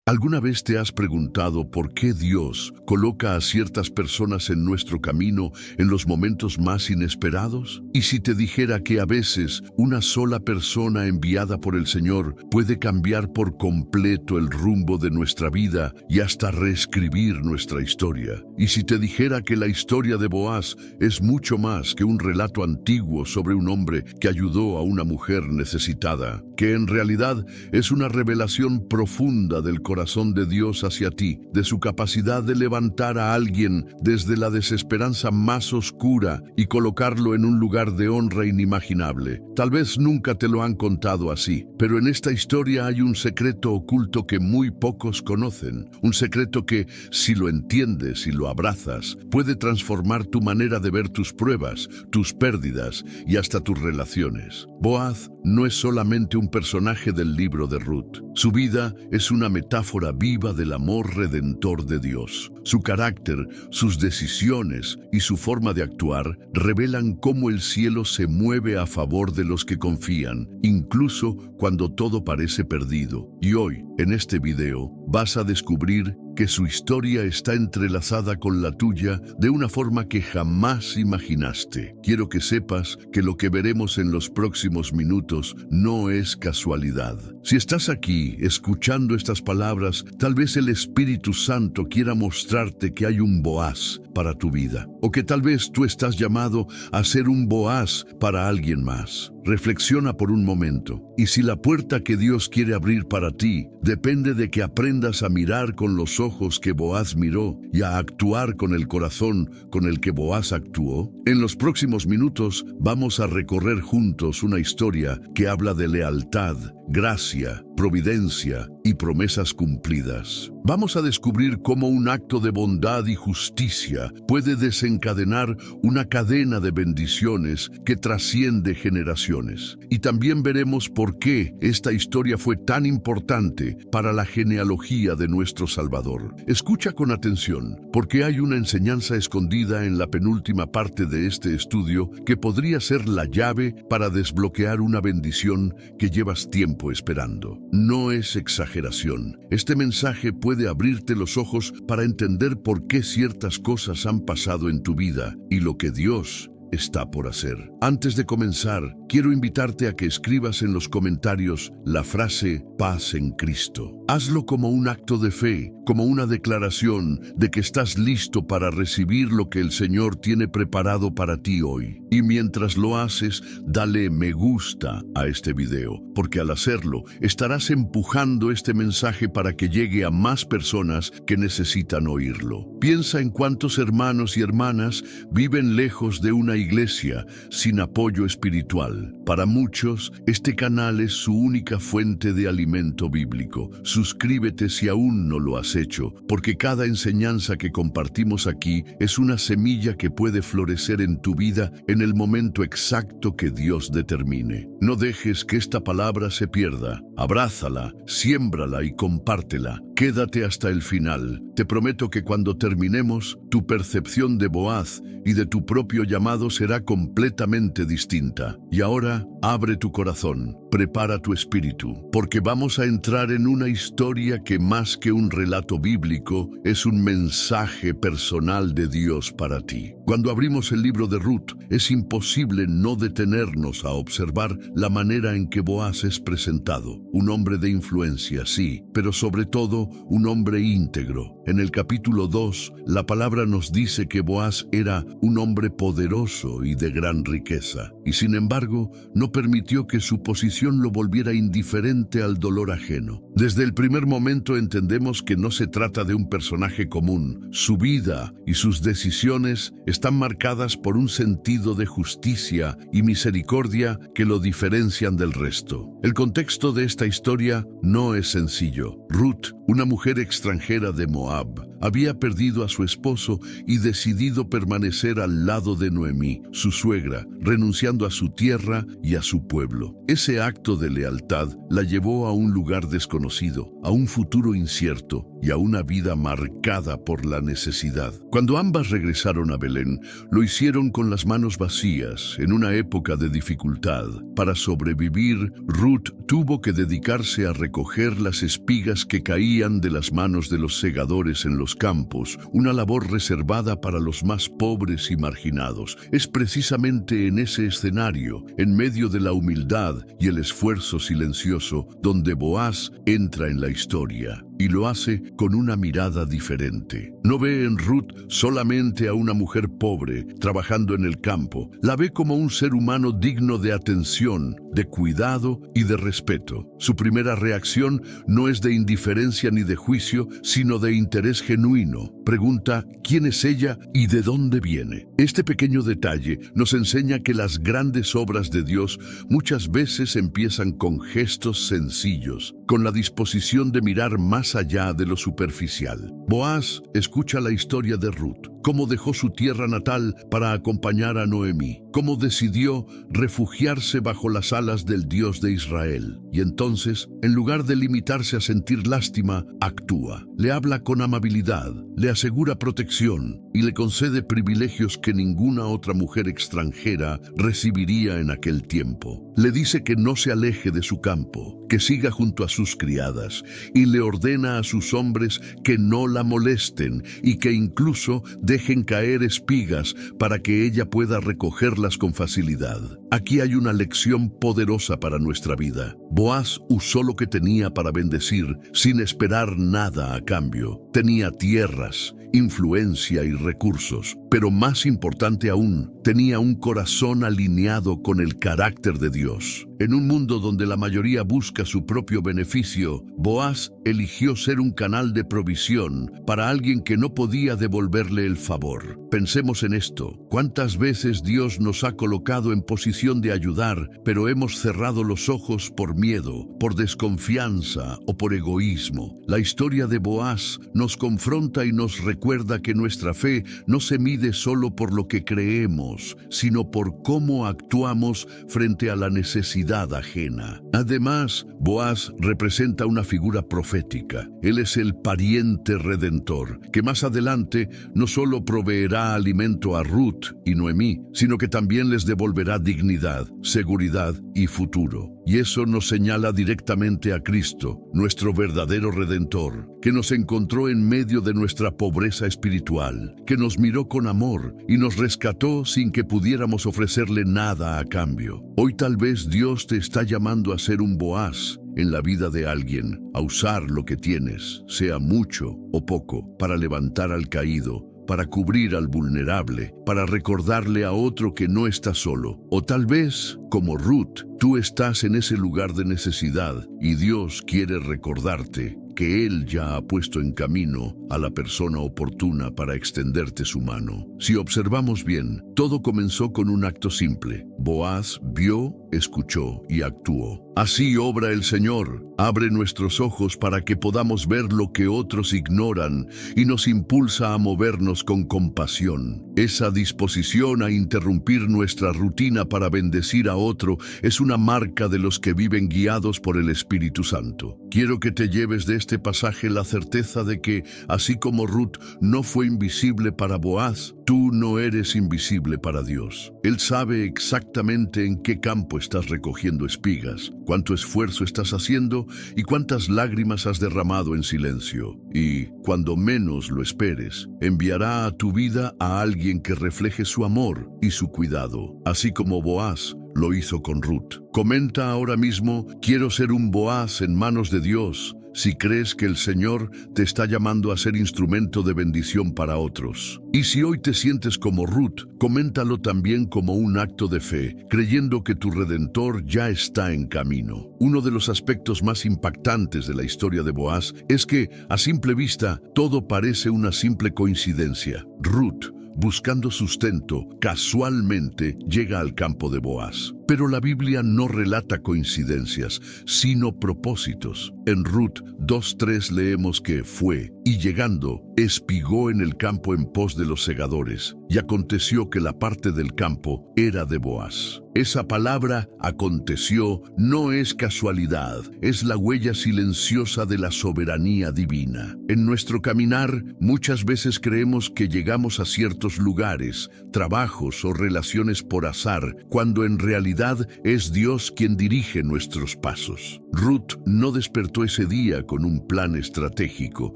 ¿Alguna vez te has preguntado por qué Dios coloca a ciertas personas en nuestro camino en los momentos más inesperados? ¿Y si te dijera que a veces una sola persona enviada por el Señor puede cambiar por completo el rumbo de nuestra vida y hasta reescribir nuestra historia? ¿Y si te dijera que la historia de Boaz es mucho más que un relato antiguo sobre un hombre que ayudó a una mujer necesitada, que en realidad es una revelación profunda del corazón de Dios hacia ti, de su capacidad de levantar a alguien desde la desesperanza más oscura y colocarlo en un lugar de honra inimaginable? Tal vez nunca te lo han contado así, pero en esta historia hay un secreto oculto que muy pocos conocen, un secreto que, si lo entiendes y lo abrazas, puede transformar tu manera de ver tus pruebas, tus pérdidas y hasta tus relaciones. Boaz no es solamente un personaje del libro de Ruth. Su vida es una metáfora viva del amor redentor de Dios. Su carácter, sus decisiones y su forma de actuar revelan cómo el cielo se mueve a favor de los que confían, incluso cuando todo parece perdido. Y hoy, en este video, vas a descubrir que su historia está entrelazada con la tuya de una forma que jamás imaginaste. Quiero que sepas que lo que veremos en los próximos minutos no es casualidad. Si estás aquí escuchando estas palabras, tal vez el Espíritu Santo quiera mostrarte que hay un Boaz para tu vida, o que tal vez tú estás llamado a ser un Boaz para alguien más. Reflexiona por un momento, y si la puerta que Dios quiere abrir para ti depende de que aprendas a mirar con los ojos que Boaz miró y a actuar con el corazón con el que Boaz actuó, en los próximos minutos vamos a recorrer juntos una historia que habla de lealtad, gracia, providencia y promesas cumplidas. Vamos a descubrir cómo un acto de bondad y justicia puede desencadenar una cadena de bendiciones que trasciende generaciones. Y también veremos por qué esta historia fue tan importante para la genealogía de nuestro Salvador. Escucha con atención, porque hay una enseñanza escondida en la penúltima parte de este estudio que podría ser la llave para desbloquear una bendición que llevas tiempo esperando. No es exageración. Este mensaje puede abrirte los ojos para entender por qué ciertas cosas han pasado en tu vida y lo que Dios está por hacer. Antes de comenzar, quiero invitarte a que escribas en los comentarios la frase paz en Cristo. Hazlo como un acto de fe, como una declaración de que estás listo para recibir lo que el Señor tiene preparado para ti hoy. Y mientras lo haces, dale me gusta a este video, porque al hacerlo, estarás empujando este mensaje para que llegue a más personas que necesitan oírlo. Piensa en cuántos hermanos y hermanas viven lejos de una iglesia sin apoyo espiritual. Para muchos, este canal es su única fuente de alimento bíblico. Suscríbete si aún no lo has hecho, porque cada enseñanza que compartimos aquí es una semilla que puede florecer en tu vida en el momento exacto que Dios determine. No dejes que esta palabra se pierda. Abrázala, siémbrala y compártela. Quédate hasta el final. Te prometo que cuando terminemos, tu percepción de Boaz y de tu propio llamado será completamente distinta. Y ahora, abre tu corazón, prepara tu espíritu, porque vamos a entrar en una historia que más que un relato bíblico, es un mensaje personal de Dios para ti. Cuando abrimos el libro de Ruth, es imposible no detenernos a observar la manera en que Boaz es presentado. Un hombre de influencia, sí, pero sobre todo un hombre íntegro. En el capítulo 2, la palabra nos dice que Boaz era un hombre poderoso y de gran riqueza, y sin embargo, no permitió que su posición lo volviera indiferente al dolor ajeno. Desde el primer momento entendemos que no se trata de un personaje común. Su vida y sus decisiones están marcadas por un sentido de justicia y misericordia que lo diferencian del resto. El contexto de esta historia no es sencillo. Ruth, una mujer extranjera de Moab, había perdido a su esposo y decidido permanecer al lado de Noemí, su suegra, renunciando a su tierra y a su pueblo. Ese acto de lealtad la llevó a un lugar desconocido, a un futuro incierto y a una vida marcada por la necesidad. Cuando ambas regresaron a Belén, lo hicieron con las manos vacías, en una época de dificultad. Para sobrevivir, Ruth tuvo que dedicarse a recoger las espigas que caían recibían de las manos de los segadores en los campos una labor reservada para los más pobres y marginados. Es precisamente en ese escenario, en medio de la humildad y el esfuerzo silencioso, donde Boaz entra en la historia. Y lo hace con una mirada diferente. No ve en Ruth solamente a una mujer pobre trabajando en el campo. La ve como un ser humano digno de atención, de cuidado y de respeto. Su primera reacción no es de indiferencia ni de juicio, sino de interés genuino. Pregunta quién es ella y de dónde viene. Este pequeño detalle nos enseña que las grandes obras de Dios muchas veces empiezan con gestos sencillos, con la disposición de mirar más allá de lo superficial. Boaz escucha la historia de Ruth, cómo dejó su tierra natal para acompañar a Noemí, cómo decidió refugiarse bajo las alas del Dios de Israel. Y entonces, en lugar de limitarse a sentir lástima, actúa. Le habla con amabilidad, le asegura protección y le concede privilegios que ninguna otra mujer extranjera recibiría en aquel tiempo. Le dice que no se aleje de su campo, que siga junto a sus criadas, y le ordena a sus hombres que no la molesten y que incluso dejen caer espigas para que ella pueda recogerlas con facilidad. Aquí hay una lección poderosa para nuestra vida. Boaz usó lo que tenía para bendecir sin esperar nada a cambio. Tenía tierras, influencia y recursos, pero más importante aún, tenía un corazón alineado con el carácter de Dios. En un mundo donde la mayoría busca su propio beneficio, Boaz eligió ser un canal de provisión para alguien que no podía devolverle el favor. Pensemos en esto. ¿Cuántas veces Dios nos ha colocado en posición de ayudar, pero hemos cerrado los ojos por miedo, por desconfianza o por egoísmo? La historia de Boaz nos confronta y nos recuerda que nuestra fe no se mide solo por lo que creemos, sino por cómo actuamos frente a la necesidad ajena. Además, Boaz representa una figura profética. Él es el pariente redentor, que más adelante no solo proveerá alimento a Ruth y Noemí, sino que también les devolverá dignidad, seguridad y futuro. Y eso nos señala directamente a Cristo, nuestro verdadero Redentor, que nos encontró en medio de nuestra pobreza espiritual, que nos miró con amor y nos rescató sin que pudiéramos ofrecerle nada a cambio. Hoy tal vez Dios te está llamando a ser un Boaz en la vida de alguien, a usar lo que tienes, sea mucho o poco, para levantar al caído, para cubrir al vulnerable, para recordarle a otro que no está solo. O tal vez, como Ruth, tú estás en ese lugar de necesidad y Dios quiere recordarte que Él ya ha puesto en camino a la persona oportuna para extenderte su mano. Si observamos bien, todo comenzó con un acto simple. Boaz vio, escuchó y actuó. Así obra el Señor. Abre nuestros ojos para que podamos ver lo que otros ignoran y nos impulsa a movernos con compasión. Esa disposición a interrumpir nuestra rutina para bendecir a otro es una marca de los que viven guiados por el Espíritu Santo. Quiero que te lleves de este pasaje la certeza de que, así como Ruth no fue invisible para Boaz, tú no eres invisible para Dios. Él sabe exactamente en qué campo estás recogiendo espigas, cuánto esfuerzo estás haciendo y cuántas lágrimas has derramado en silencio. Y, cuando menos lo esperes, enviará a tu vida a alguien que refleje su amor y su cuidado, así como Boaz lo hizo con Ruth. Comenta ahora mismo: quiero ser un Boaz en manos de Dios, si crees que el Señor te está llamando a ser instrumento de bendición para otros. Y si hoy te sientes como Ruth, coméntalo también como un acto de fe, creyendo que tu Redentor ya está en camino. Uno de los aspectos más impactantes de la historia de Boaz es que, a simple vista, todo parece una simple coincidencia. Ruth, buscando sustento, casualmente llega al campo de Boaz. Pero la Biblia no relata coincidencias, sino propósitos. En Ruth 2:3 leemos que fue, y llegando, espigó en el campo en pos de los segadores, y aconteció que la parte del campo era de Boaz. Esa palabra, aconteció, no es casualidad, es la huella silenciosa de la soberanía divina. En nuestro caminar, muchas veces creemos que llegamos a ciertos lugares, trabajos o relaciones por azar, cuando en realidad realidad es Dios quien dirige nuestros pasos. Ruth no despertó ese día con un plan estratégico,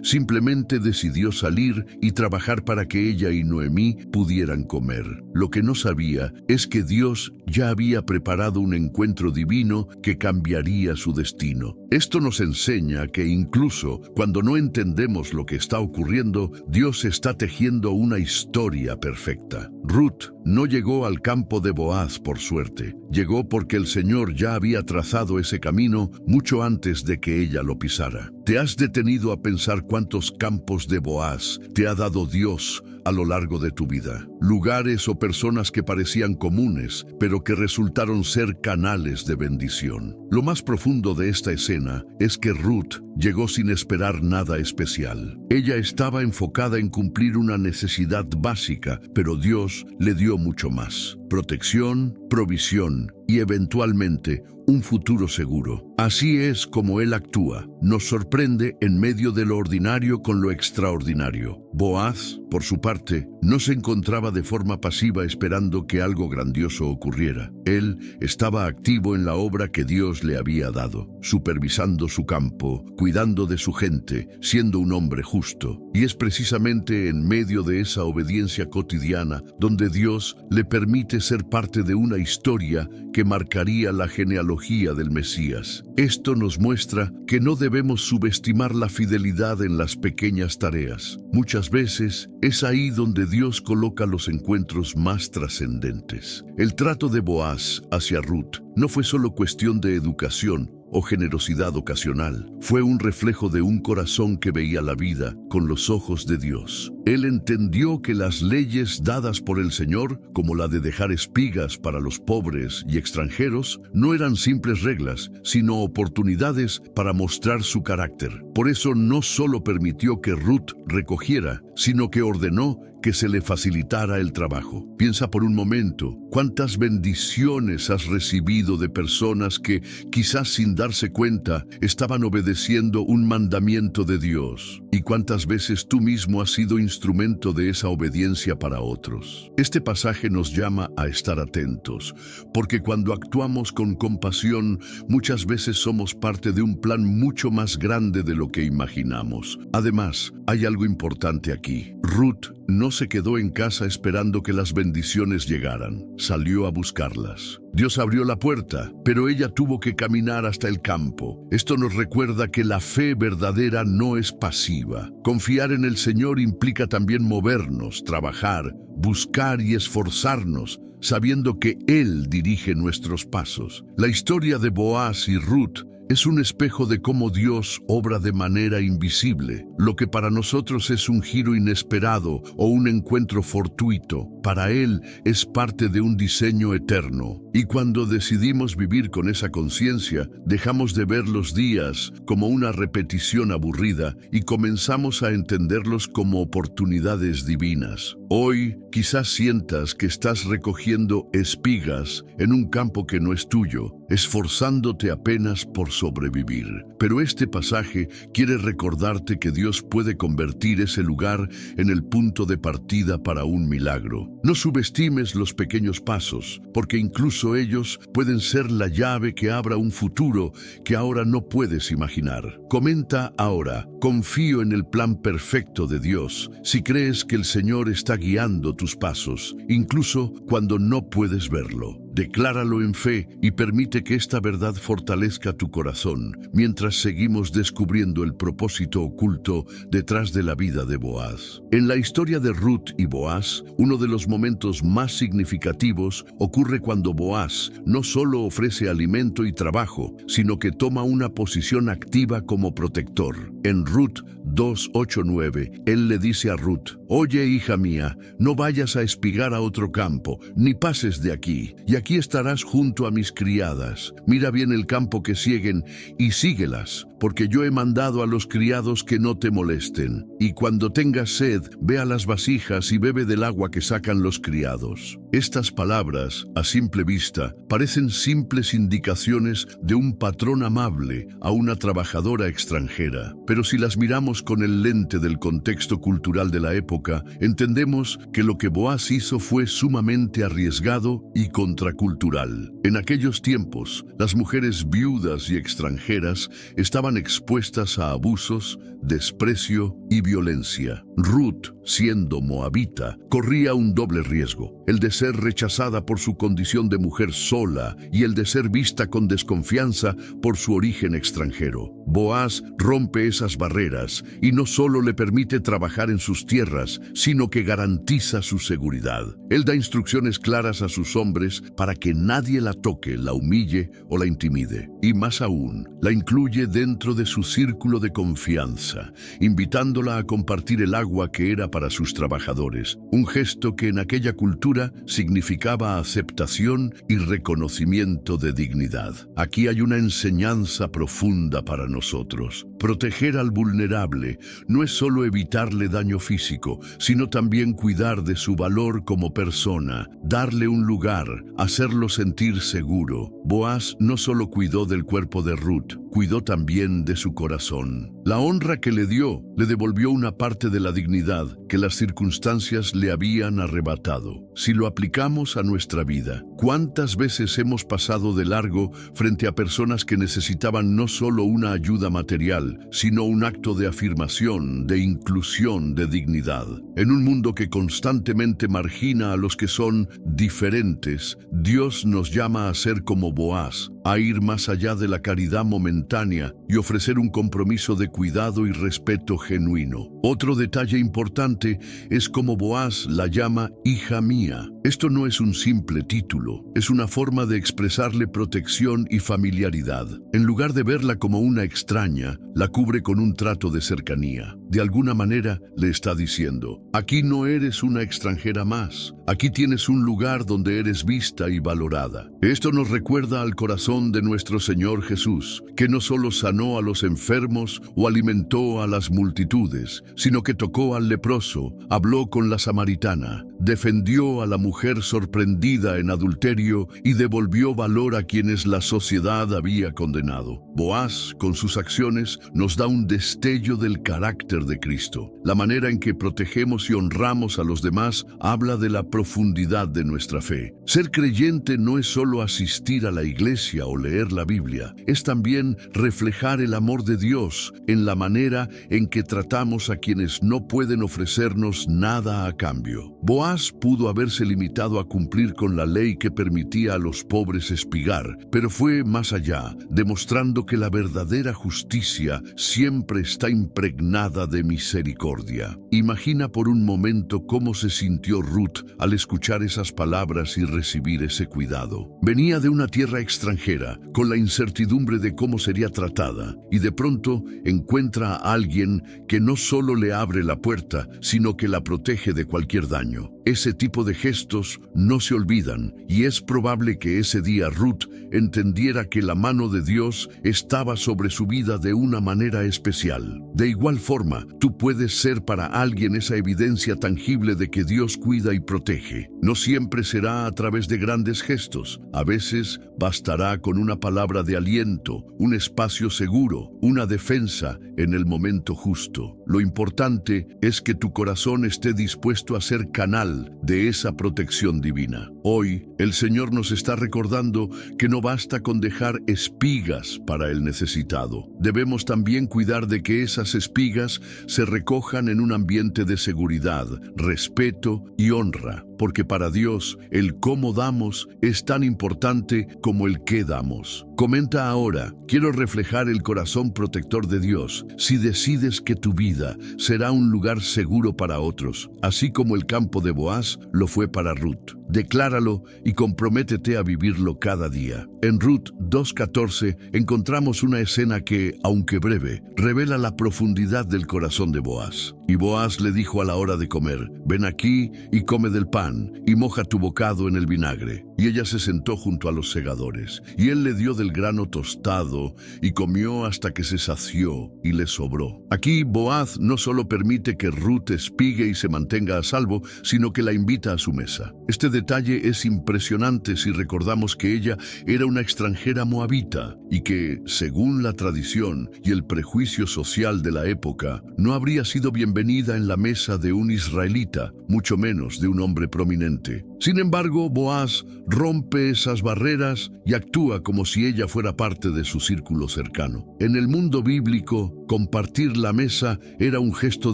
simplemente decidió salir y trabajar para que ella y Noemí pudieran comer. Lo que no sabía es que Dios ya había preparado un encuentro divino que cambiaría su destino. Esto nos enseña que incluso cuando no entendemos lo que está ocurriendo, Dios está tejiendo una historia perfecta. Ruth no llegó al campo de Boaz por suerte. Llegó porque el Señor ya había trazado ese camino mucho antes de que ella lo pisara. ¿Te has detenido a pensar cuántos campos de Boaz te ha dado Dios a lo largo de tu vida? Lugares o personas que parecían comunes, pero que resultaron ser canales de bendición. Lo más profundo de esta escena es que Ruth llegó sin esperar nada especial. Ella estaba enfocada en cumplir una necesidad básica, pero Dios le dio mucho más: protección, provisión y eventualmente un futuro seguro. Así es como Él actúa. Nos sorprende en medio de lo ordinario con lo extraordinario. Boaz, por su parte, no se encontraba de forma pasiva esperando que algo grandioso ocurriera. Él estaba activo en la obra que Dios le había dado, supervisando su campo, cuidando de su gente, siendo un hombre justo. Y es precisamente en medio de esa obediencia cotidiana donde Dios le permite ser parte de una historia que marcaría la genealogía del Mesías. Esto nos muestra que no debemos subestimar la fidelidad en las pequeñas tareas. Muchas veces es ahí donde Dios coloca los encuentros más trascendentes. El trato de Boaz hacia Ruth no fue solo cuestión de educación o generosidad ocasional. Fue un reflejo de un corazón que veía la vida con los ojos de Dios. Él entendió que las leyes dadas por el Señor, como la de dejar espigas para los pobres y extranjeros, no eran simples reglas, sino oportunidades para mostrar su carácter. Por eso no solo permitió que Ruth recogiera, sino que ordenó que se le facilitara el trabajo. Piensa por un momento, ¿cuántas bendiciones has recibido de personas que, quizás sin darse cuenta, estaban obedeciendo un mandamiento de Dios? ¿Y cuántas veces tú mismo has sido instrumento de esa obediencia para otros? Este pasaje nos llama a estar atentos, porque cuando actuamos con compasión, muchas veces somos parte de un plan mucho más grande de lo que imaginamos. Además, hay algo importante aquí. Ruth no se quedó en casa esperando que las bendiciones llegaran. Salió a buscarlas. Dios abrió la puerta, pero ella tuvo que caminar hasta el campo. Esto nos recuerda que la fe verdadera no es pasiva. Confiar en el Señor implica también movernos, trabajar, buscar y esforzarnos, sabiendo que Él dirige nuestros pasos. La historia de Boaz y Ruth es un espejo de cómo Dios obra de manera invisible. Lo que para nosotros es un giro inesperado o un encuentro fortuito, para Él es parte de un diseño eterno. Y cuando decidimos vivir con esa conciencia, dejamos de ver los días como una repetición aburrida y comenzamos a entenderlos como oportunidades divinas. Hoy quizás sientas que estás recogiendo espigas en un campo que no es tuyo, esforzándote apenas por sobrevivir. Pero este pasaje quiere recordarte que Dios puede convertir ese lugar en el punto de partida para un milagro. No subestimes los pequeños pasos, porque incluso ellos pueden ser la llave que abra un futuro que ahora no puedes imaginar. Comenta ahora: confío en el plan perfecto de Dios. Si crees que el Señor está guiando tus pasos, incluso cuando no puedes verlo. Decláralo en fe y permite que esta verdad fortalezca tu corazón mientras seguimos descubriendo el propósito oculto detrás de la vida de Boaz. En la historia de Ruth y Boaz, uno de los momentos más significativos ocurre cuando Boaz no solo ofrece alimento y trabajo, sino que toma una posición activa como protector. En Ruth 2:8-9, él le dice a Ruth: «Oye, hija mía, no vayas a espigar a otro campo, ni pases de aquí, y aquí estarás junto a mis criadas. Mira bien el campo que siguen y síguelas, porque yo he mandado a los criados que no te molesten. Y cuando tengas sed, ve a las vasijas y bebe del agua que sacan los criados. Estas palabras, a simple vista, parecen simples indicaciones de un patrón amable a una trabajadora extranjera. Pero si las miramos con el lente del contexto cultural de la época, entendemos que lo que Boaz hizo fue sumamente arriesgado y contracultural. En aquellos tiempos, las mujeres viudas y extranjeras estaban expuestas a abusos, desprecio y violencia. Ruth, siendo moabita, corría un doble riesgo: el de ser rechazada por su condición de mujer sola y el de ser vista con desconfianza por su origen extranjero. Boaz rompe esas barreras y no solo le permite trabajar en sus tierras, sino que garantiza su seguridad. Él da instrucciones claras a sus hombres para que nadie la toque, la humille o la intimide. Y más aún, la incluye dentro de su círculo de confianza, invitándola a compartir el agua que era para sus trabajadores, un gesto que en aquella cultura significaba aceptación y reconocimiento de dignidad. Aquí hay una enseñanza profunda para nosotros. Proteger al vulnerable no es solo evitarle daño físico, sino también cuidar de su valor como persona, darle un lugar, hacerlo sentir seguro. Boaz no solo cuidó del cuerpo de Ruth, cuidó también de su corazón. La honra que le dio le devolvió una parte de la dignidad que las circunstancias le habían arrebatado. Si lo aplicamos a nuestra vida, ¿cuántas veces hemos pasado de largo frente a personas que necesitaban no solo una ayuda material, sino un acto de afirmación, de inclusión, de dignidad? En un mundo que constantemente margina a los que son diferentes, Dios nos llama a ser como Boaz, a ir más allá de la caridad momentánea y ofrecer un compromiso de cuidado y respeto genuino. Otro detalle importante es cómo Boaz la llama hija mía. Esto no es un simple título, es una forma de expresarle protección y familiaridad. En lugar de verla como una extraña, la cubre con un trato de cercanía. De alguna manera le está diciendo: aquí no eres una extranjera más, aquí tienes un lugar donde eres vista y valorada. Esto nos recuerda al corazón de nuestro Señor Jesús, que no solo sanó a los enfermos o alimentó a las multitudes, sino que tocó al leproso, habló con la samaritana, defendió a la mujer sorprendida en adulterio y devolvió valor a quienes la sociedad había condenado. Boaz, con sus acciones, nos da un destello del carácter de Cristo. La manera en que protegemos y honramos a los demás habla de la profundidad de nuestra fe. Ser creyente no es solo asistir a la iglesia o leer la Biblia, es también reflejar el amor de Dios en la manera en que tratamos a quienes no pueden ofrecernos nada a cambio. Boaz pudo haberse limitado a cumplir con la ley que permitía a los pobres espigar, pero fue más allá, demostrando que la verdadera justicia siempre está impregnada de misericordia. Imagina por un momento cómo se sintió Ruth al escuchar esas palabras y recibir ese cuidado. Venía de una tierra extranjera, con la incertidumbre de cómo sería tratada, y de pronto encuentra a alguien que no solo le abre la puerta, sino que la protege de cualquier daño. Ese tipo de gestos no se olvidan, y es probable que ese día Ruth entendiera que la mano de Dios estaba sobre su vida de una manera especial. De igual forma, tú puedes ser para alguien esa evidencia tangible de que Dios cuida y protege. No siempre será a través de grandes gestos. A veces bastará con una palabra de aliento, un espacio seguro, una defensa en el momento justo. Lo importante es que tu corazón esté dispuesto a ser canal de esa protección divina. Hoy, el Señor nos está recordando que no basta con dejar espigas para el necesitado. Debemos también cuidar de que esas espigas se recojan en un ambiente de seguridad, respeto y honra, porque para Dios el cómo damos es tan importante como el qué damos. Comenta ahora: quiero reflejar el corazón protector de Dios. Si decides que tu vida será un lugar seguro para otros, así como el campo de Boaz lo fue para Ruth. decláralo y comprométete a vivirlo cada día. En Ruth 2:14 encontramos una escena que, aunque breve, revela la profundidad del corazón de Boaz. Y Boaz le dijo a la hora de comer: ven aquí y come del pan, y moja tu bocado en el vinagre. Y ella se sentó junto a los segadores, y él le dio del grano tostado, y comió hasta que se sació y le sobró. Aquí Boaz no solo permite que Ruth espigue y se mantenga a salvo, sino que la invita a su mesa. Este detalle es impresionante si recordamos que ella era una extranjera moabita, y que, según la tradición y el prejuicio social de la época, no habría sido bienvenida en la mesa de un israelita, mucho menos de un hombre prominente. Sin embargo, Boaz rompe esas barreras y actúa como si ella fuera parte de su círculo cercano. En el mundo bíblico, compartir la mesa era un gesto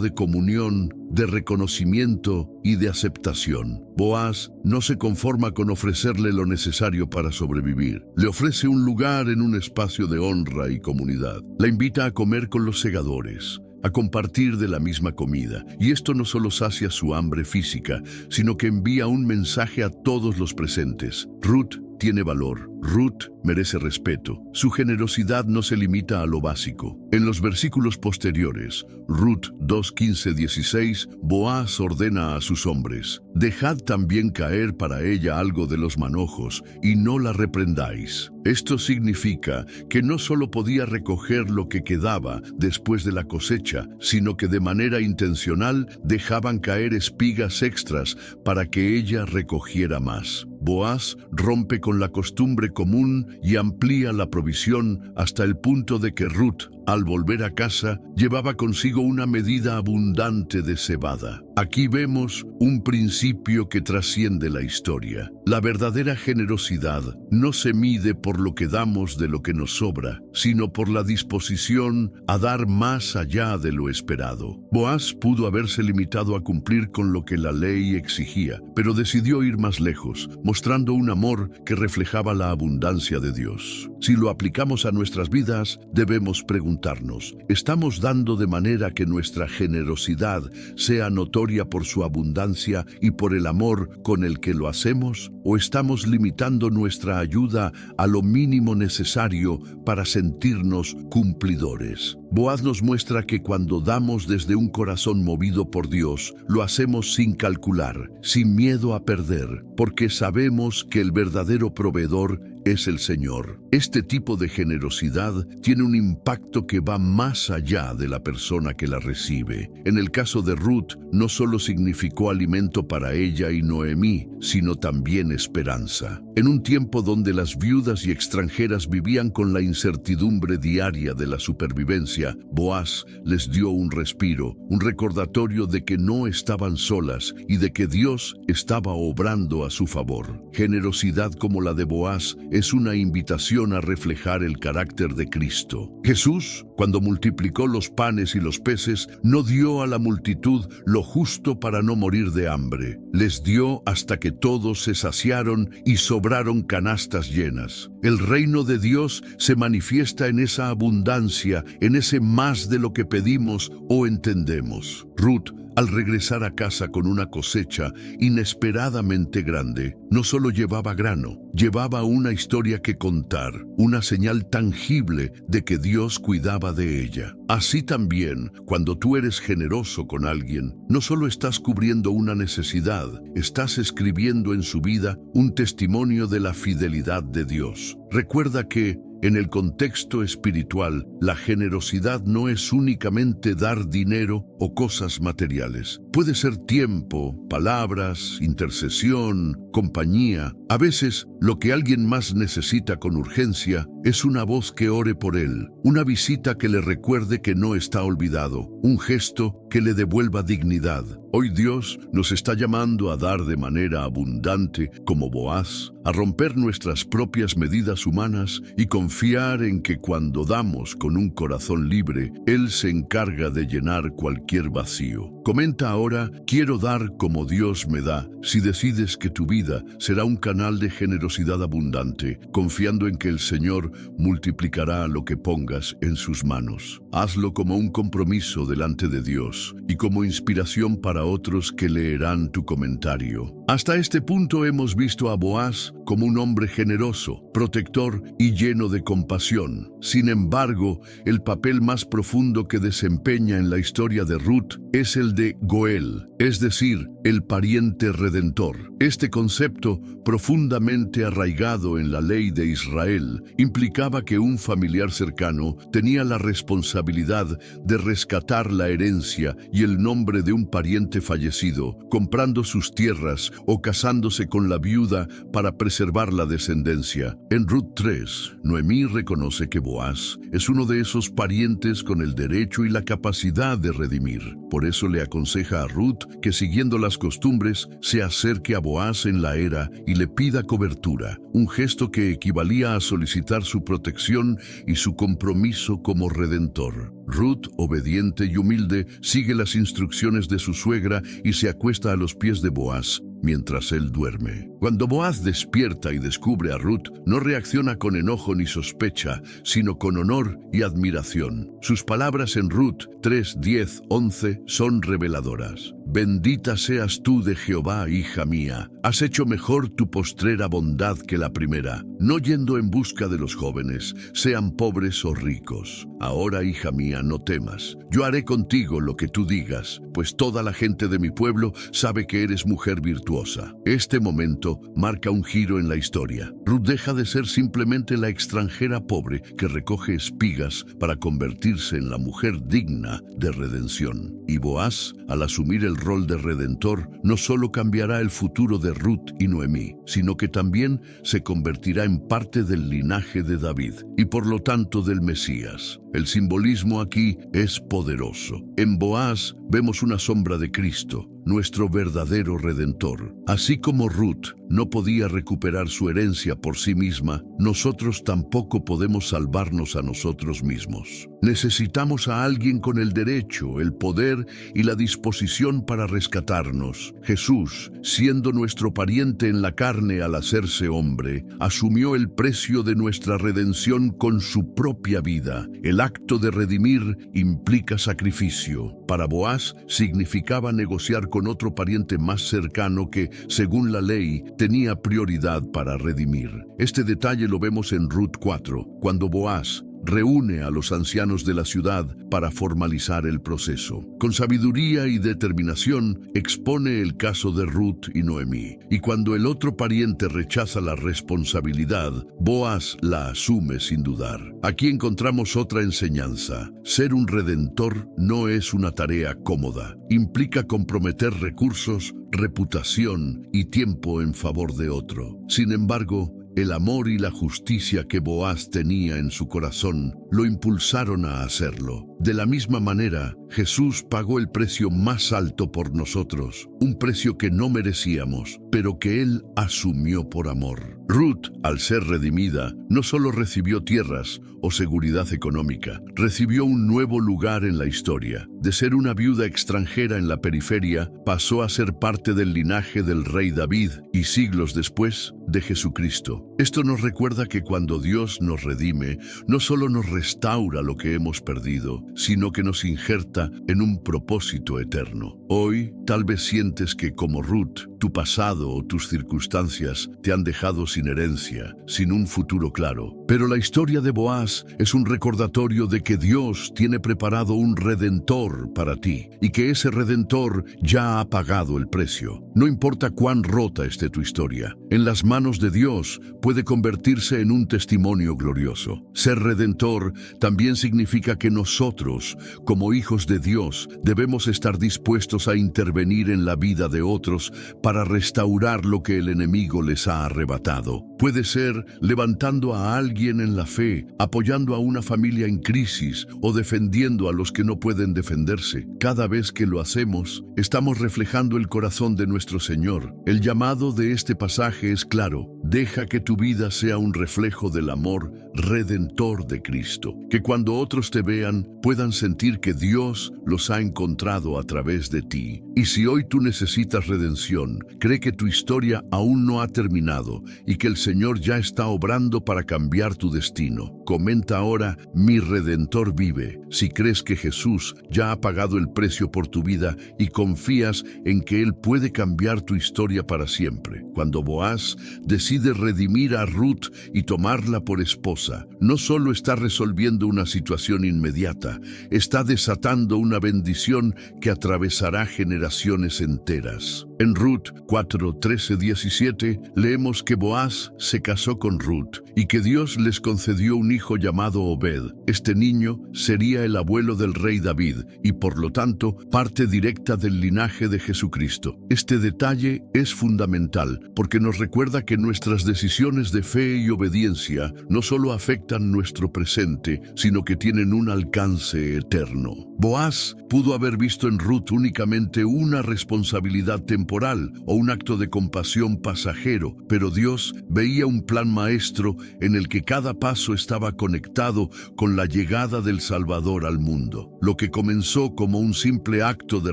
de comunión, de reconocimiento y de aceptación. Boaz no se conforma con ofrecerle lo necesario para sobrevivir. Le ofrece un lugar en un espacio de honra y comunidad. La invita a comer con los segadores, a compartir de la misma comida. Y esto no solo sacia su hambre física, sino que envía un mensaje a todos los presentes. Ruth tiene valor. Ruth merece respeto. Su generosidad no se limita a lo básico. En los versículos posteriores, Ruth 2:15-16, Boaz ordena a sus hombres: dejad también caer para ella algo de los manojos, y no la reprendáis. Esto significa que no solo podía recoger lo que quedaba después de la cosecha, sino que de manera intencional dejaban caer espigas extras para que ella recogiera más. Boaz rompe con la costumbre común y amplía la provisión hasta el punto de que Ruth, al volver a casa, llevaba consigo una medida abundante de cebada. Aquí vemos un principio que trasciende la historia. La verdadera generosidad no se mide por lo que damos de lo que nos sobra, sino por la disposición a dar más allá de lo esperado. Boaz pudo haberse limitado a cumplir con lo que la ley exigía, pero decidió ir más lejos, mostrando un amor que reflejaba la abundancia de Dios. Si lo aplicamos a nuestras vidas, debemos preguntarnos: ¿estamos dando de manera que nuestra generosidad sea notoria por su abundancia y por el amor con el que lo hacemos? ¿O estamos limitando nuestra ayuda a lo mínimo necesario para sentirnos cumplidores? Boaz nos muestra que cuando damos desde un corazón movido por Dios, lo hacemos sin calcular, sin miedo a perder, porque sabemos que el verdadero proveedor es el Señor. Este tipo de generosidad tiene un impacto que va más allá de la persona que la recibe. En el caso de Ruth, no solo significó alimento para ella y Noemí, sino también esperanza. En un tiempo donde las viudas y extranjeras vivían con la incertidumbre diaria de la supervivencia, Boaz les dio un respiro, un recordatorio de que no estaban solas y de que Dios estaba obrando a su favor. Generosidad como la de Boaz es una invitación a reflejar el carácter de Cristo. Jesús, cuando multiplicó los panes y los peces, no dio a la multitud lo justo para no morir de hambre. Les dio hasta que todos se saciaron y sobraron canastas llenas. El reino de Dios se manifiesta en esa abundancia, en ese más de lo que pedimos o entendemos. Ruth, al regresar a casa con una cosecha inesperadamente grande, no solo llevaba grano, llevaba una historia que contar, una señal tangible de que Dios cuidaba de ella. Así también, cuando tú eres generoso con alguien, no solo estás cubriendo una necesidad, estás escribiendo en su vida un testimonio de la fidelidad de Dios. Recuerda que, en el contexto espiritual, la generosidad no es únicamente dar dinero o cosas materiales. Puede ser tiempo, palabras, intercesión, compañía. A veces, lo que alguien más necesita con urgencia es una voz que ore por él, una visita que le recuerde que no está olvidado, un gesto que le devuelva dignidad. Hoy Dios nos está llamando a dar de manera abundante, como Boaz, a romper nuestras propias medidas humanas y confiar en que cuando damos con un corazón libre, Él se encarga de llenar cualquier vacío. Comenta ahora: quiero dar como Dios me da, si decides que tu vida será un canal de generosidad abundante, confiando en que el Señor Señor multiplicará lo que pongas en sus manos. Hazlo como un compromiso delante de Dios y como inspiración para otros que leerán tu comentario. Hasta este punto hemos visto a Boaz como un hombre generoso, protector y lleno de compasión. Sin embargo, el papel más profundo que desempeña en la historia de Ruth es el de Goel, es decir, el pariente redentor. Este concepto, profundamente arraigado en la ley de Israel, implicaba que un familiar cercano tenía la responsabilidad de rescatar la herencia y el nombre de un pariente fallecido, comprando sus tierras o casándose con la viuda para preservar la descendencia. En Ruth 3, Noemí reconoce que Boaz es uno de esos parientes con el derecho y la capacidad de redimir. Por eso le aconseja a Ruth que, siguiendo las costumbres, se acerque a Boaz en la era y le pida cobertura, un gesto que equivalía a solicitar su protección y su compromiso como redentor. Ruth, obediente y humilde, sigue las instrucciones de su suegra y se acuesta a los pies de Boaz mientras él duerme. Cuando Boaz despierta y descubre a Ruth, no reacciona con enojo ni sospecha, sino con honor y admiración. Sus palabras en Ruth 3, 10, 11 son reveladoras. Bendita seas tú de Jehová, hija mía. Has hecho mejor tu postrera bondad que la primera, no yendo en busca de los jóvenes, sean pobres o ricos. Ahora, hija mía, no temas. Yo haré contigo lo que tú digas, pues toda la gente de mi pueblo sabe que eres mujer virtuosa. Este momento marca un giro en la historia. Ruth deja de ser simplemente la extranjera pobre que recoge espigas para convertirse en la mujer digna de redención. Y Boaz, al asumir el rol de redentor, no solo cambiará el futuro de Ruth y Noemí, sino que también se convertirá en parte del linaje de David y por lo tanto del Mesías. El simbolismo aquí es poderoso. En Boaz vemos una sombra de Cristo, nuestro verdadero redentor. Así como Ruth no podía recuperar su herencia por sí misma, nosotros tampoco podemos salvarnos a nosotros mismos. Necesitamos a alguien con el derecho, el poder y la disposición para rescatarnos. Jesús, siendo nuestro pariente en la carne al hacerse hombre, asumió el precio de nuestra redención con su propia vida. El acto de redimir implica sacrificio. Para Boaz significaba negociar con otro pariente más cercano que, según la ley, tenía prioridad para redimir. Este detalle lo vemos en Ruth 4, cuando Boaz reúne a los ancianos de la ciudad para formalizar el proceso. Con sabiduría y determinación expone el caso de Ruth y Noemí. Y cuando el otro pariente rechaza la responsabilidad, Boaz la asume sin dudar. Aquí encontramos otra enseñanza. Ser un redentor no es una tarea cómoda. Implica comprometer recursos, reputación y tiempo en favor de otro. Sin embargo, el amor y la justicia que Boaz tenía en su corazón lo impulsaron a hacerlo. De la misma manera, Jesús pagó el precio más alto por nosotros, un precio que no merecíamos, pero que Él asumió por amor. Ruth, al ser redimida, no solo recibió tierras o seguridad económica, recibió un nuevo lugar en la historia. De ser una viuda extranjera en la periferia, pasó a ser parte del linaje del rey David y siglos después, de Jesucristo. Esto nos recuerda que cuando Dios nos redime, no solo nos restaura lo que hemos perdido, sino que nos injerta en un propósito eterno. Hoy, tal vez sientes que, como Ruth, tu pasado o tus circunstancias te han dejado sin herencia, sin un futuro claro. Pero la historia de Boaz es un recordatorio de que Dios tiene preparado un redentor para ti y que ese redentor ya ha pagado el precio. No importa cuán rota esté tu historia, en las manos de Dios puede convertirse en un testimonio glorioso. Ser redentor también significa que nosotros, como hijos de Dios, debemos estar dispuestos a intervenir en la vida de otros para restaurar lo que el enemigo les ha arrebatado. Puede ser levantando a alguien en la fe, apoyando a una familia en crisis o defendiendo a los que no pueden defenderse. Cada vez que lo hacemos, estamos reflejando el corazón de nuestro Señor. El llamado de este pasaje es claro: deja que tu vida sea un reflejo del amor redentor de Cristo. Que cuando otros te vean, puedan sentir que Dios los ha encontrado a través de ti. Y si hoy tú necesitas redención, cree que tu historia aún no ha terminado y que el Señor Señor ya está obrando para cambiar tu destino. Comenta ahora: mi Redentor vive. Si crees que Jesús ya ha pagado el precio por tu vida y confías en que Él puede cambiar tu historia para siempre. Cuando Boaz decide redimir a Ruth y tomarla por esposa, no solo está resolviendo una situación inmediata, está desatando una bendición que atravesará generaciones enteras. En Ruth 4:13-17 leemos que Boaz se casó con Ruth y que Dios les concedió un hijo llamado Obed. Este niño sería el abuelo del rey David y por lo tanto parte directa del linaje de Jesucristo. Este detalle es fundamental porque nos recuerda que nuestras decisiones de fe y obediencia no solo afectan nuestro presente, sino que tienen un alcance eterno. Boaz pudo haber visto en Ruth únicamente una responsabilidad temporal o un acto de compasión pasajero, pero Dios veía un plan maestro en el que cada paso estaba conectado con la llegada del Salvador al mundo. Lo que comenzó como un simple acto de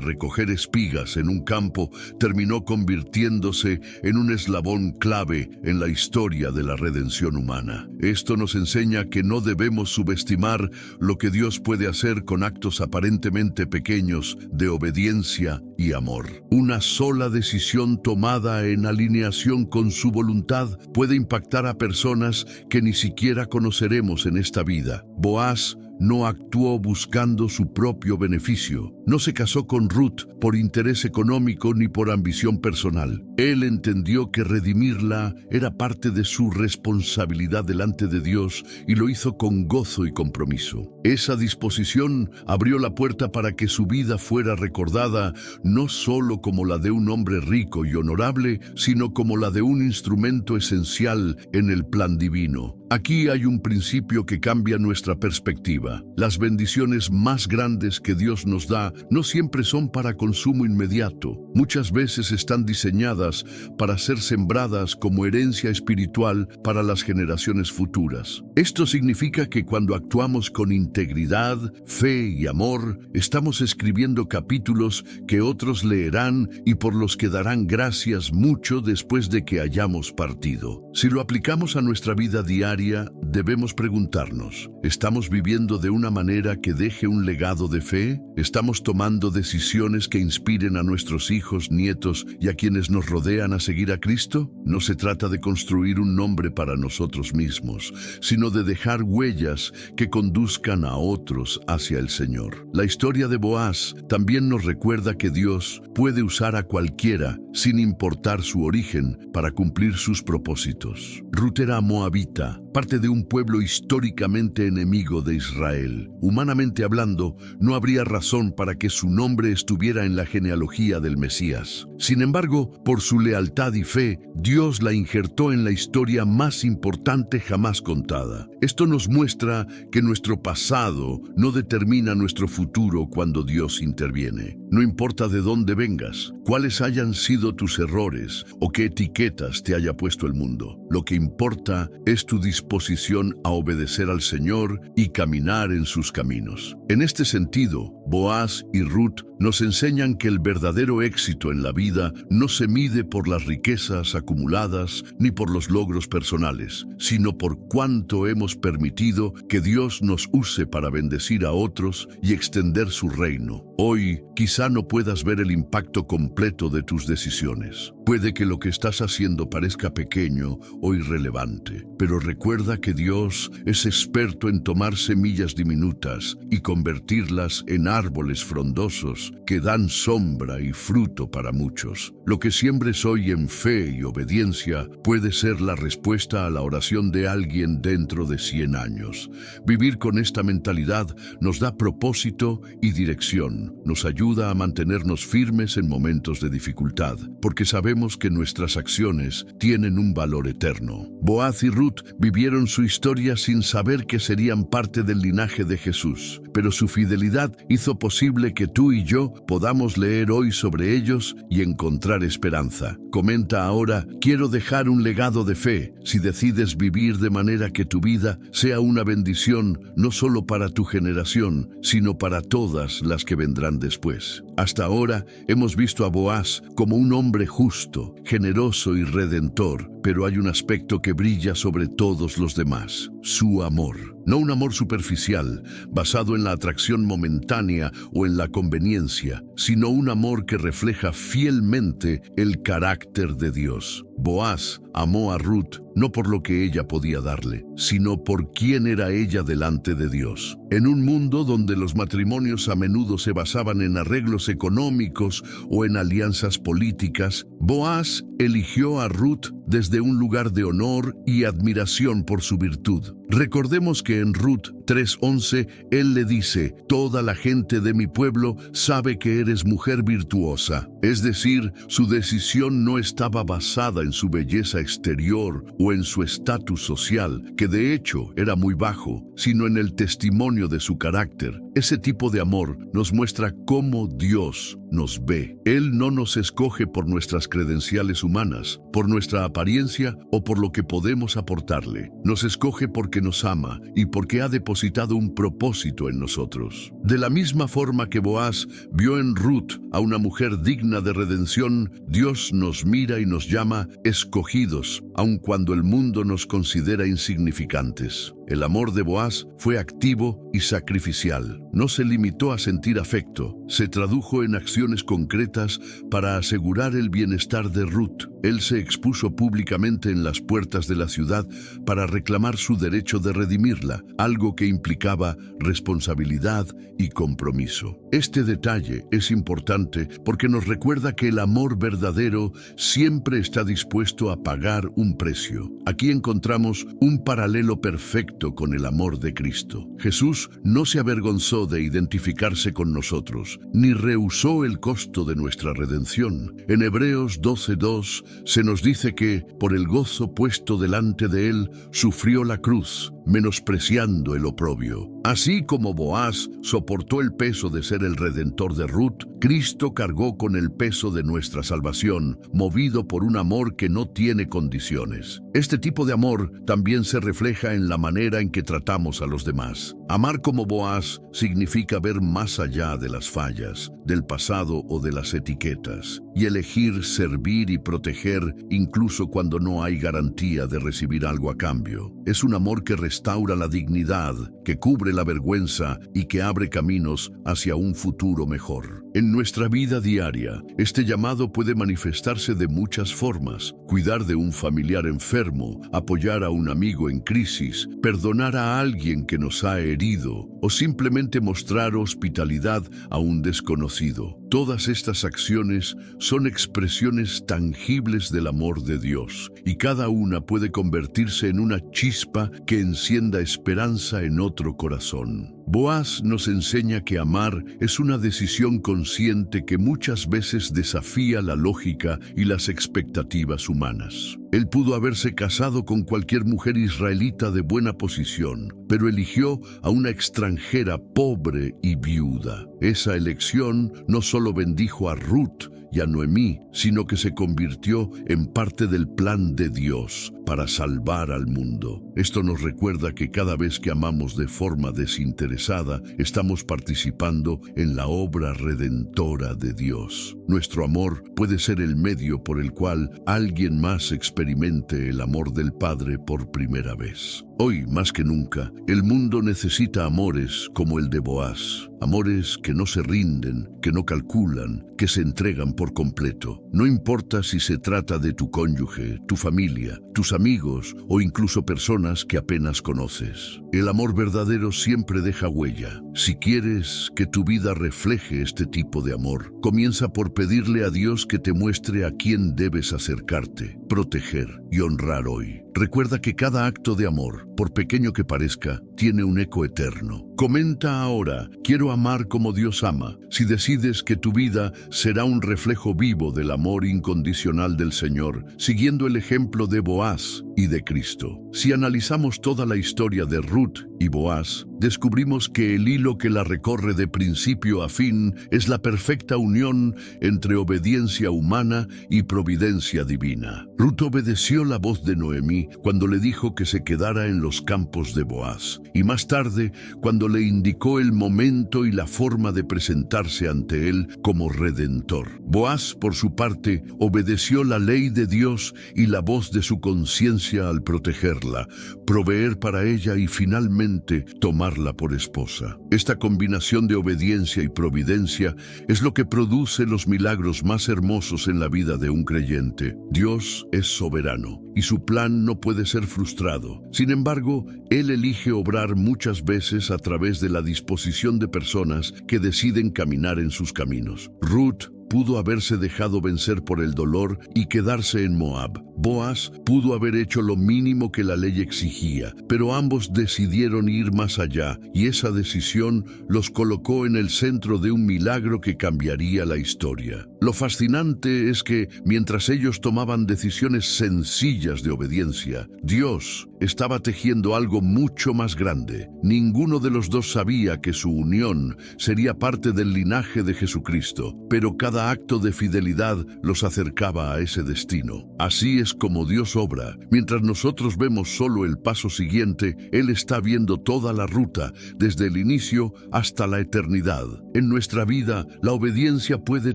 recoger espigas en un campo terminó convirtiéndose en un eslabón clave en la historia de la redención humana. Esto nos enseña que no debemos subestimar lo que Dios puede hacer con actos aparentemente pequeños de obediencia y amor. Una sola decisión tomada en alineación con su voluntad puede impactar a personas que ni siquiera conoceremos en esta vida. Boaz no actuó buscando su propio beneficio. No se casó con Ruth por interés económico ni por ambición personal. Él entendió que redimirla era parte de su responsabilidad delante de Dios y lo hizo con gozo y compromiso. Esa disposición abrió la puerta para que su vida fuera recordada no solo como la de un hombre rico y honorable, sino como la de un instrumento esencial en el plan divino. Aquí hay un principio que cambia nuestra perspectiva. Las bendiciones más grandes que Dios nos da no siempre son para consumo inmediato. Muchas veces están diseñadas para ser sembradas como herencia espiritual para las generaciones futuras. Esto significa que cuando actuamos con integridad, fe y amor, estamos escribiendo capítulos que otros leerán y por los que darán gracias mucho después de que hayamos partido. Si lo aplicamos a nuestra vida diaria, debemos preguntarnos: ¿estamos viviendo de una manera que deje un legado de fe? ¿Estamos tomando decisiones que inspiren a nuestros hijos, nietos y a quienes nos rodean a seguir a Cristo? No se trata de construir un nombre para nosotros mismos, sino de dejar huellas que conduzcan a otros hacia el Señor. La historia de Boaz también nos recuerda que Dios puede usar a cualquiera, sin importar su origen, para cumplir sus propósitos. Ruth era moabita, parte de un pueblo históricamente enemigo de Israel. Humanamente hablando, no habría razón para que su nombre estuviera en la genealogía del Mesías. Sin embargo, por su lealtad y fe, Dios la injertó en la historia más importante jamás contada. Esto nos muestra que nuestro pasado no determina nuestro futuro cuando Dios interviene. No importa de dónde vengas, cuáles hayan sido tus errores o qué etiquetas te haya puesto el mundo. Lo que importa es tu disposición a obedecer al Señor y caminar en sus caminos. En este sentido, Boaz y Ruth nos enseñan que el verdadero éxito en la vida no se mide por las riquezas acumuladas ni por los logros personales, sino por cuánto hemos permitido que Dios nos use para bendecir a otros y extender su reino. Hoy, quizá no puedas ver el impacto completo de tus decisiones. Puede que lo que estás haciendo parezca pequeño o irrelevante, pero recuerda que Dios es experto en tomar semillas diminutas y convertirlas en árboles frondosos que dan sombra y fruto para muchos. Lo que siembres hoy en fe y obediencia puede ser la respuesta a la oración de alguien dentro de 100 años. Vivir con esta mentalidad nos da propósito y dirección. Nos ayuda a mantenernos firmes en momentos de dificultad, porque sabemos que nuestras acciones tienen un valor eterno. Boaz y Ruth vivieron su historia sin saber que serían parte del linaje de Jesús, pero su fidelidad hizo posible que tú y yo podamos leer hoy sobre ellos y encontrar esperanza. Comenta ahora: quiero dejar un legado de fe. Si decides vivir de manera que tu vida sea una bendición, no solo para tu generación, sino para todas las que vendrán después. Hasta ahora hemos visto a Boaz como un hombre justo, justo, generoso y redentor, pero hay un aspecto que brilla sobre todos los demás: su amor. No un amor superficial, basado en la atracción momentánea o en la conveniencia, sino un amor que refleja fielmente el carácter de Dios. Boaz amó a Ruth no por lo que ella podía darle, sino por quién era ella delante de Dios. En un mundo donde los matrimonios a menudo se basaban en arreglos económicos o en alianzas políticas, Boaz eligió a Ruth desde un lugar de honor y admiración por su virtud. Recordemos que en Ruth 3:11 él le dice: «Toda la gente de mi pueblo sabe que eres mujer virtuosa». Es decir, su decisión no estaba basada en su belleza exterior o en su estatus social, que de hecho era muy bajo, sino en el testimonio de su carácter. Ese tipo de amor nos muestra cómo Dios nos ve. Él no nos escoge por nuestras credenciales humanas, por nuestra apariencia o por lo que podemos aportarle. Nos escoge porque nos ama y porque ha depositado un propósito en nosotros. De la misma forma que Boaz vio en Ruth a una mujer digna de redención, Dios nos mira y nos llama escogidos, aun cuando el mundo nos considera insignificantes. El amor de Boaz fue activo y sacrificial. No se limitó a sentir afecto, se tradujo en acciones concretas para asegurar el bienestar de Ruth. Él se expuso públicamente en las puertas de la ciudad para reclamar su derecho de redimirla, algo que implicaba responsabilidad y compromiso. Este detalle es importante porque nos recuerda que el amor verdadero siempre está dispuesto a pagar un precio. Aquí encontramos un paralelo perfecto con el amor de Cristo. Jesús no se avergonzó de identificarse con nosotros, ni rehusó el costo de nuestra redención. En Hebreos 12:2 se nos dice que, por el gozo puesto delante de él, sufrió la cruz, menospreciando el oprobio. Así como Boaz soportó el peso de ser el redentor de Ruth, Cristo cargó con el peso de nuestra salvación, movido por un amor que no tiene condiciones. Este tipo de amor también se refleja en la manera en que tratamos a los demás. Amar como Boaz significa ver más allá de las fallas, del pasado o de las etiquetas, y elegir servir y proteger incluso cuando no hay garantía de recibir algo a cambio. Es un amor que restaura la dignidad, que cubre la vergüenza y que abre caminos hacia un futuro mejor. En nuestra vida diaria, este llamado puede manifestarse de muchas formas: cuidar de un familiar enfermo, apoyar a un amigo en crisis, perdonar a alguien que nos ha herido o simplemente mostrar hospitalidad a un desconocido. Todas estas acciones son expresiones tangibles del amor de Dios, y cada una puede convertirse en una chispa que encienda esperanza en otro corazón. Boaz nos enseña que amar es una decisión consciente que muchas veces desafía la lógica y las expectativas humanas. Él pudo haberse casado con cualquier mujer israelita de buena posición, pero eligió a una extranjera pobre y viuda. Esa elección no solo bendijo a Ruth y a Noemí, sino que se convirtió en parte del plan de Dios para salvar al mundo. Esto nos recuerda que cada vez que amamos de forma desinteresada, estamos participando en la obra redentora de Dios. Nuestro amor puede ser el medio por el cual alguien más experimente el amor del Padre por primera vez. Hoy, más que nunca, el mundo necesita amores como el de Boaz. Amores que no se rinden, que no calculan, que se entregan por completo. No importa si se trata de tu cónyuge, tu familia, tus amigos o incluso personas que apenas conoces. El amor verdadero siempre deja huella. Si quieres que tu vida refleje este tipo de amor, comienza por pedirle a Dios que te muestre a quién debes acercarte, proteger y honrar hoy. Recuerda que cada acto de amor, por pequeño que parezca, tiene un eco eterno. Comenta ahora: quiero amar como Dios ama. Si decides que tu vida será un reflejo vivo del amor incondicional del Señor, siguiendo el ejemplo de Boaz y de Cristo. Si analizamos toda la historia de Ruth y Boaz, descubrimos que el hilo que la recorre de principio a fin es la perfecta unión entre obediencia humana y providencia divina. Ruth obedeció la voz de Noemí cuando le dijo que se quedara en los campos de Boaz, y más tarde cuando le indicó el momento y la forma de presentarse ante él como redentor. Boaz, por su parte, obedeció la ley de Dios y la voz de su conciencia al protegerla, proveer para ella y finalmente tomarla por esposa. Esta combinación de obediencia y providencia es lo que produce los milagros más hermosos en la vida de un creyente. Dios es soberano y su plan no puede ser frustrado. Sin embargo, Él elige obrar muchas veces a través de la disposición de personas que deciden caminar en sus caminos. Ruth pudo haberse dejado vencer por el dolor y quedarse en Moab. Boaz pudo haber hecho lo mínimo que la ley exigía, pero ambos decidieron ir más allá, y esa decisión los colocó en el centro de un milagro que cambiaría la historia. Lo fascinante es que, mientras ellos tomaban decisiones sencillas de obediencia, Dios estaba tejiendo algo mucho más grande. Ninguno de los dos sabía que su unión sería parte del linaje de Jesucristo, pero cada acto de fidelidad los acercaba a ese destino. Así es como Dios obra. Mientras nosotros vemos solo el paso siguiente, Él está viendo toda la ruta, desde el inicio hasta la eternidad. En nuestra vida, la obediencia puede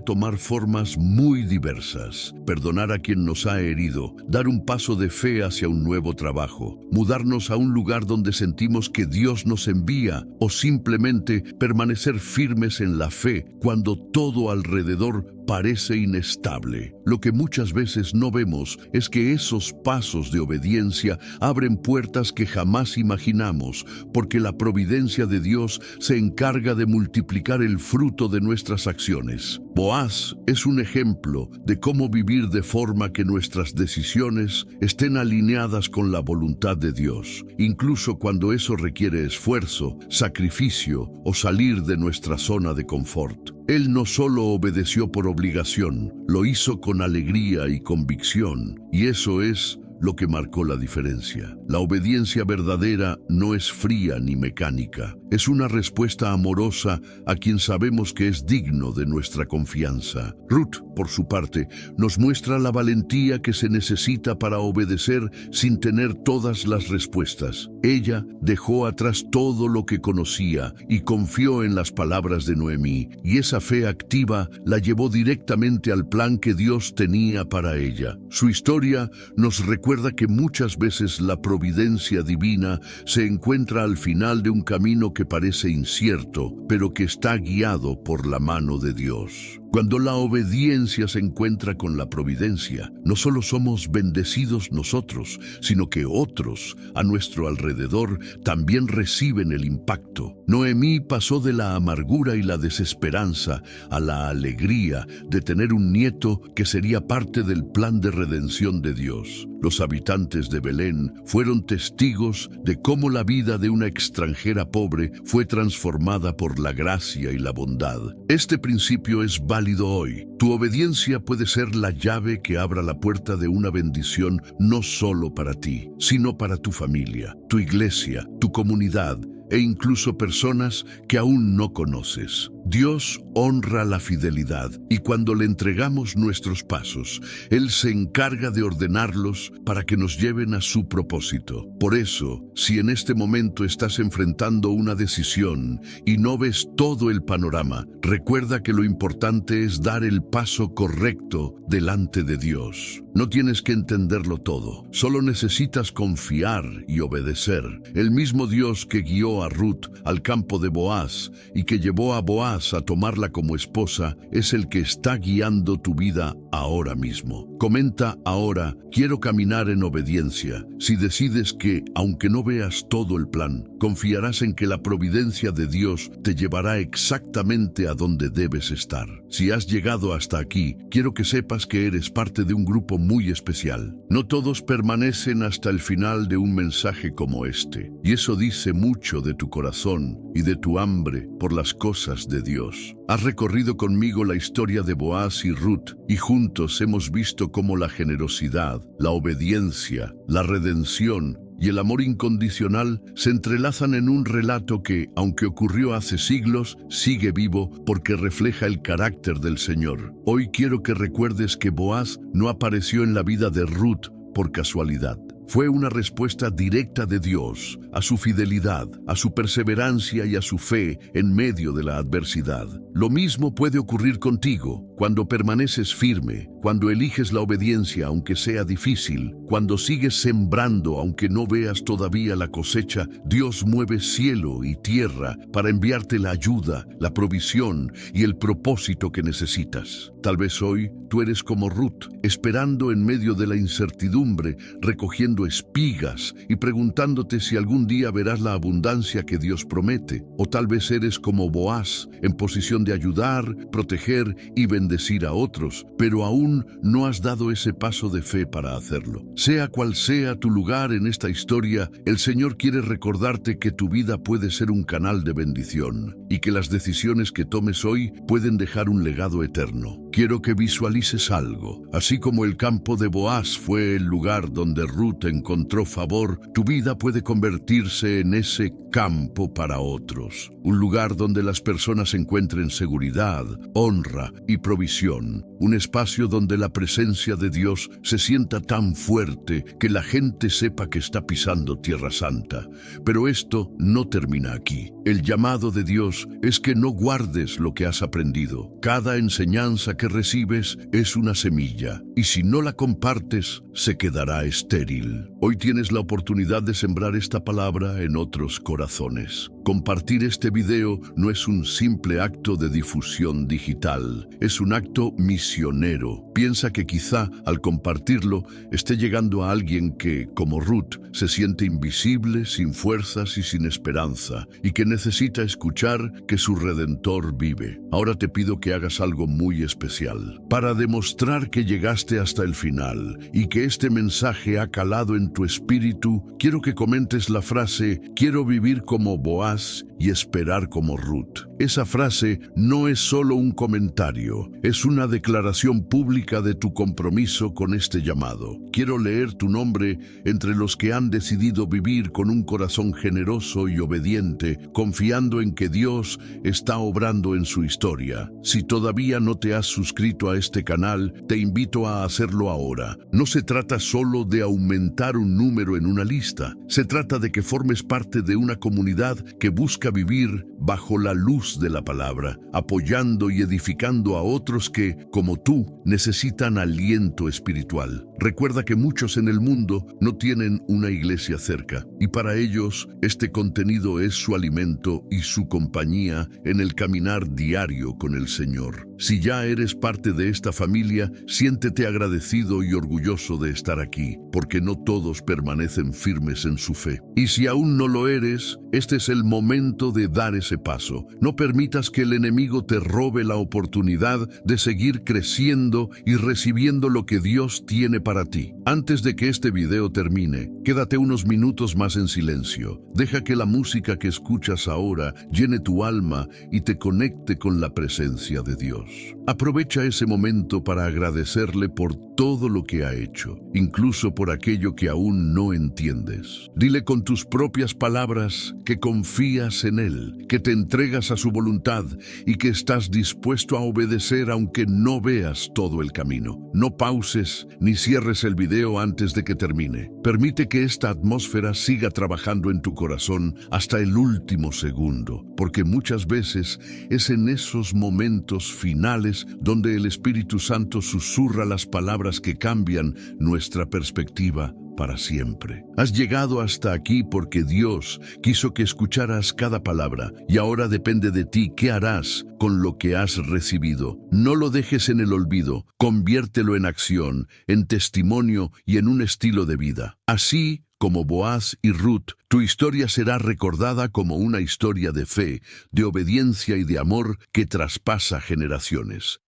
tomar formas muy diversas. Perdonar a quien nos ha herido, dar un paso de fe hacia un nuevo trabajo, mudarnos a un lugar donde sentimos que Dios nos envía, o simplemente permanecer firmes en la fe cuando todo alrededor parece inestable. Lo que muchas veces no vemos es que esos pasos de obediencia abren puertas que jamás imaginamos, porque la providencia de Dios se encarga de multiplicar el fruto de nuestras acciones. Boaz es un ejemplo de cómo vivir de forma que nuestras decisiones estén alineadas con la voluntad de Dios, incluso cuando eso requiere esfuerzo, sacrificio o salir de nuestra zona de confort. Él no solo obedeció por obligación, lo hizo con alegría y convicción, y eso es lo que marcó la diferencia. La obediencia verdadera no es fría ni mecánica, es una respuesta amorosa a quien sabemos que es digno de nuestra confianza. Ruth, por su parte, nos muestra la valentía que se necesita para obedecer sin tener todas las respuestas. Ella dejó atrás todo lo que conocía y confió en las palabras de Noemí, y esa fe activa la llevó directamente al plan que Dios tenía para ella. Su historia nos recuerda que muchas veces la providencia divina se encuentra al final de un camino que parece incierto, pero que está guiado por la mano de Dios. Cuando la obediencia se encuentra con la providencia, no solo somos bendecidos nosotros, sino que otros a nuestro alrededor también reciben el impacto. Noemí pasó de la amargura y la desesperanza a la alegría de tener un nieto que sería parte del plan de redención de Dios. Los habitantes de Belén fueron testigos de cómo la vida de una extranjera pobre fue transformada por la gracia y la bondad. Este principio es válido hoy. Tu obediencia puede ser la llave que abra la puerta de una bendición no solo para ti, sino para tu familia, tu iglesia, tu comunidad e incluso personas que aún no conoces. Dios honra la fidelidad y cuando le entregamos nuestros pasos, Él se encarga de ordenarlos para que nos lleven a su propósito. Por eso, si en este momento estás enfrentando una decisión y no ves todo el panorama, recuerda que lo importante es dar el paso correcto delante de Dios. No tienes que entenderlo todo, solo necesitas confiar y obedecer. El mismo Dios que guió a Ruth al campo de Boaz y que llevó a Boaz a tomarla como esposa es el que está guiando tu vida ahora mismo. Comenta ahora: quiero caminar en obediencia. Si decides que, aunque no veas todo el plan, confiarás en que la providencia de Dios te llevará exactamente a donde debes estar. Si has llegado hasta aquí, quiero que sepas que eres parte de un grupo muy especial. No todos permanecen hasta el final de un mensaje como este, y eso dice mucho de tu corazón y de tu hambre por las cosas de Dios. Has recorrido conmigo la historia de Boaz y Ruth, y juntos hemos visto cómo la generosidad, la obediencia, la redención y el amor incondicional se entrelazan en un relato que, aunque ocurrió hace siglos, sigue vivo porque refleja el carácter del Señor. Hoy quiero que recuerdes que Boaz no apareció en la vida de Ruth por casualidad. Fue una respuesta directa de Dios a su fidelidad, a su perseverancia y a su fe en medio de la adversidad. Lo mismo puede ocurrir contigo cuando permaneces firme, cuando eliges la obediencia aunque sea difícil, cuando sigues sembrando aunque no veas todavía la cosecha. Dios mueve cielo y tierra para enviarte la ayuda, la provisión y el propósito que necesitas. Tal vez hoy tú eres como Ruth, esperando en medio de la incertidumbre, recogiendo espigas y preguntándote si algún día verás la abundancia que Dios promete. O tal vez eres como Boaz, en posición de ayudar, proteger y bendecir a otros, pero aún no has dado ese paso de fe para hacerlo. Sea cual sea tu lugar en esta historia, el Señor quiere recordarte que tu vida puede ser un canal de bendición y que las decisiones que tomes hoy pueden dejar un legado eterno. Quiero que visualices algo. Así como el campo de Boaz fue el lugar donde Ruth encontró favor, tu vida puede convertirse en ese campo para otros. Un lugar donde las personas encuentren seguridad, honra y provisión. Un espacio donde la presencia de Dios se sienta tan fuerte que la gente sepa que está pisando Tierra Santa. Pero esto no termina aquí. El llamado de Dios es que no guardes lo que has aprendido. Cada enseñanza que recibes es una semilla, y si no la compartes, se quedará estéril. Hoy tienes la oportunidad de sembrar esta palabra en otros corazones. Compartir este video no es un simple acto de difusión digital, es un acto misionero. Piensa que quizá al compartirlo esté llegando a alguien que, como Ruth, se siente invisible, sin fuerzas y sin esperanza, y que necesita escuchar que su Redentor vive. Ahora te pido que hagas algo muy especial. Para demostrar que llegaste hasta el final y que este mensaje ha calado en tu espíritu, quiero que comentes la frase «Quiero vivir como Boaz y esperar como Ruth». Esa frase no es solo un comentario, es una declaración pública de tu compromiso con este llamado. Quiero leer tu nombre entre los que han decidido vivir con un corazón generoso y obediente, confiando en que Dios está obrando en su historia. Si todavía no te has suscrito a este canal, te invito a hacerlo ahora. No se trata solo de aumentar un número en una lista, se trata de que formes parte de una comunidad que busca vivir bajo la luz de la palabra, apoyando y edificando a otros que, como tú, necesitan aliento espiritual. Recuerda que muchos en el mundo no tienen una iglesia cerca, y para ellos este contenido es su alimento y su compañía en el caminar diario con el Señor. Si ya eres parte de esta familia, siéntete agradecido y orgulloso de estar aquí, porque no todos permanecen firmes en su fe. Y si aún no lo eres, este es el momento de dar ese paso. No permitas que el enemigo te robe la oportunidad de seguir creciendo y recibiendo lo que Dios tiene para ti. Antes de que este video termine, quédate unos minutos más en silencio. Deja que la música que escuchas ahora llene tu alma y te conecte con la presencia de Dios. Aprovecha ese momento para agradecerle por todo lo que ha hecho, incluso por aquello que aún no entiendes. Dile con tus propias palabras que confías en Él, que te entregas a su voluntad y que estás dispuesto a obedecer aunque no veas todo el camino. No pauses ni cierres el video antes de que termine. Permite que esta atmósfera siga trabajando en tu corazón hasta el último segundo, porque muchas veces es en esos momentos finales donde el Espíritu Santo susurra las palabras que cambian nuestra perspectiva para siempre. Has llegado hasta aquí porque Dios quiso que escucharas cada palabra, y ahora depende de ti qué harás con lo que has recibido. No lo dejes en el olvido, conviértelo en acción, en testimonio y en un estilo de vida. Así como Boaz y Ruth, tu historia será recordada como una historia de fe, de obediencia y de amor que traspasa generaciones.